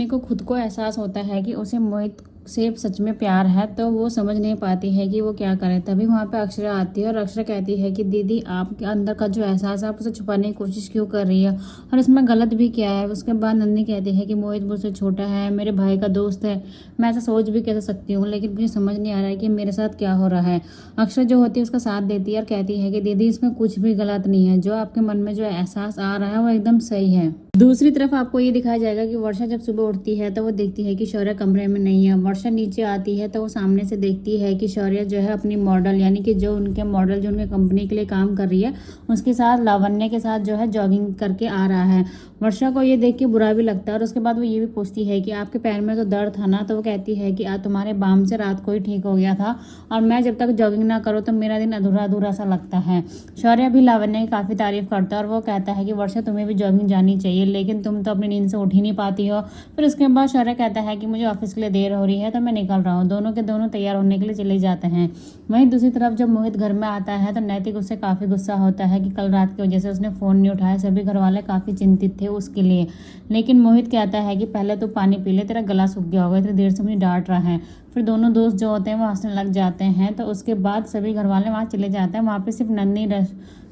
नंदिनी को खुद को एहसास होता है कि उसे मोहित से सच में प्यार है, तो वो समझ नहीं पाती है कि वो क्या करे। तभी वहाँ पे अक्षरा आती है और अक्षरा कहती है कि दीदी, आपके अंदर का जो एहसास है आप उसे छुपाने की कोशिश क्यों कर रही है, और इसमें गलत भी क्या है। उसके बाद नंदिनी कहती है कि मोहित मुझसे छोटा है, मेरे भाई का दोस्त है, मैं ऐसा सोच भी कैसे सकती हूँ, लेकिन मुझे समझ नहीं आ रहा है कि मेरे साथ क्या हो रहा है। अक्षरा जो होती है उसका साथ देती है और कहती है कि दीदी, इसमें कुछ भी गलत नहीं है, जो आपके मन में जो एहसास आ रहा है वो एकदम सही है। दूसरी तरफ आपको ये दिखाया जाएगा कि वर्षा जब सुबह उठती है तो वो देखती है कि शौर्य कमरे में नहीं है। वर्षा नीचे आती है तो वो सामने से देखती है कि शौर्य जो है अपनी मॉडल, यानी कि जो उनके मॉडल जो उनके कंपनी के लिए काम कर रही है, उसके साथ लावण्य के साथ जो है जॉगिंग करके आ रहा है। वर्षा को ये देख के बुरा भी लगता है और उसके बाद वो ये भी पूछती है कि आपके पैर में तो दर्द था ना। तो वो कहती है कि तुम्हारे बाम से रात को ही ठीक हो गया था, और मैं जब तक जॉगिंग ना करूँ तो मेरा दिन अधूरा अधूरा सा लगता है। शौर्य भी लावण्य की काफ़ी तारीफ करता है और वो कहता है कि वर्षा, तुम्हें भी जॉगिंग जानी चाहिए, लेकिन तुम तो अपनी नींद से उठ ही नहीं पाती हो। फिर उसके बाद शौर्य कहता है कि मुझे ऑफिस के लिए देर हो रही है तो मैं निकल रहा हूँ। दोनों के दोनों तैयार होने के लिए चले जाते हैं। वहीं दूसरी तरफ जब मोहित घर में आता है तो नैतिक उससे काफ़ी गुस्सा होता है कि कल रात की वजह से उसने फ़ोन नहीं उठाया। सभी घर वाले काफ़ी चिंतित थे उसके लिए, लेकिन मोहित कहता है कि पहले तो पानी पी ले, तेरा गला सूख गया होगा, इतनी देर से मुझे डांट रहा है। फिर दोनों दोस्त जो होते हैं वो हंसने लग जाते हैं। तो उसके बाद सभी घर वाले वहाँ चले जाते हैं। वहाँ पे सिर्फ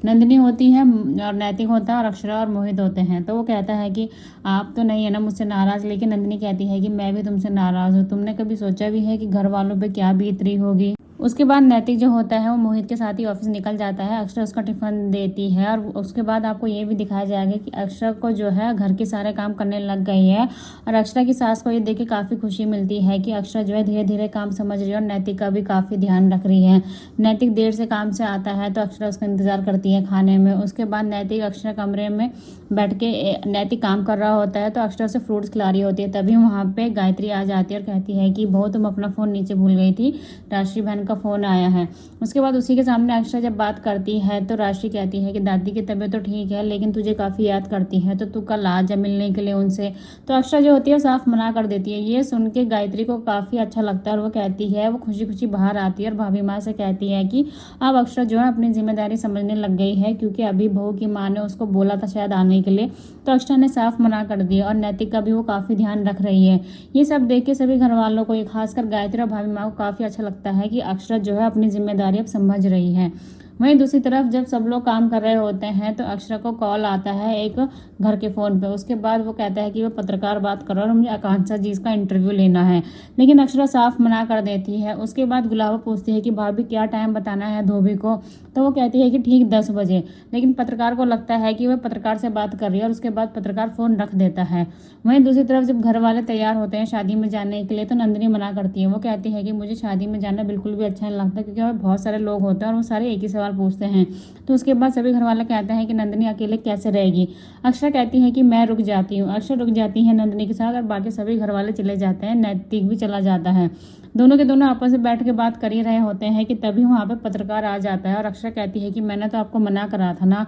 नंदिनी होती है और नैतिक होता है और अक्षरा और मोहित होते हैं। तो वो कहता है कि आप तो नहीं है ना मुझसे नाराज़, लेकिन नंदिनी कहती है कि मैं भी तुमसे नाराज़ हूँ। तुमने कभी सोचा भी है कि घर वालों पे क्या बीत रही होगी। उसके बाद नैतिक जो होता है वो मोहित के साथ ही ऑफिस निकल जाता है। अक्षरा उसका टिफिन देती है और उसके बाद आपको ये भी दिखाया जाएगा कि अक्षरा को जो है घर के सारे काम करने लग गई है, और अक्षरा की सास को ये देख के काफ़ी खुशी मिलती है कि अक्षरा जो है धीरे धीरे काम समझ रही है और नैतिक का भी काफ़ी ध्यान रख रही है। नैतिक देर से काम से आता है तो अक्षरा उसका इंतजार करती है खाने में। उसके बाद नैतिक अक्षरा कमरे में बैठ के नैतिक काम कर रहा होता है तो अक्षरा से फ्रूट्स खिला रही होती है। तभी वहाँ पे गायत्री आ जाती है और कहती है कि बहू, तुम अपना फ़ोन नीचे भूल गई थी, राशि बहन का फ़ोन आया है। उसके बाद उसी के सामने अक्षरा जब बात करती है तो राशि कहती है कि दादी की तबीयत तो ठीक है, लेकिन तुझे काफ़ी याद करती है, तो तू कल आ जा मिलने के लिए उनसे। तो अक्षरा जो होती है साफ मना कर देती है। ये सुन के गायत्री को काफ़ी अच्छा लगता है और वो कहती है, वो खुशी खुशी बाहर आती है और भाभी माँ से कहती है कि अब अक्षरा जो है अपनी जिम्मेदारी समझने लग गई है, क्योंकि अभी बहू की माँ ने उसको बोला था शायद आने के लिए, तो अक्षरा ने साफ मना कर दिया और नैतिक का भी वो काफ़ी ध्यान रख रही है। ये सब देख के सभी घर वालों को, खासकर गायत्री और भाभी माँ को काफ़ी अच्छा लगता है कि अक्षरा जो है अपनी जिम्मेदारी अब समझ रही है। वहीं दूसरी तरफ जब सब लोग काम कर रहे होते हैं तो अक्षरा को कॉल आता है एक घर के फ़ोन पे। उसके बाद वो कहता है कि वो पत्रकार बात कर रहा है और मुझे आकांक्षा जी का इंटरव्यू लेना है, लेकिन अक्षरा साफ मना कर देती है। उसके बाद गुलाबो पूछती है कि भाभी क्या टाइम बताना है धोबी को, तो वो कहती है कि ठीक 10 बजे, लेकिन पत्रकार को लगता है कि वह पत्रकार से बात कर रही है और उसके बाद पत्रकार फ़ोन रख देता है। वहीं दूसरी तरफ जब घर वाले तैयार होते हैं शादी में जाने के लिए तो नंदिनी मना करती है। वो कहती है कि मुझे शादी में जाना बिल्कुल भी अच्छा नहीं लगता, क्योंकि वहाँ बहुत सारे लोग होते हैं और वो सारे एक ही सवाल पूछते हैं। तो उसके बाद सभी घर वाले कहते हैं कि नंदिनी अकेले कैसे रहेगी। अक्षरा कहती है कि मैं रुक जाती हूँ। अक्षरा रुक जाती है नंदिनी के साथ और बाकी सभी घर वाले चले जाते हैं। नैतिक भी चला जाता है। दोनों के दोनों आपस में बैठ के बात कर ही रहे होते हैं कि तभी वहाँ पे पत्रकार आ जाता है और अक्षरा कहती है कि मैंने तो आपको मना करा था ना,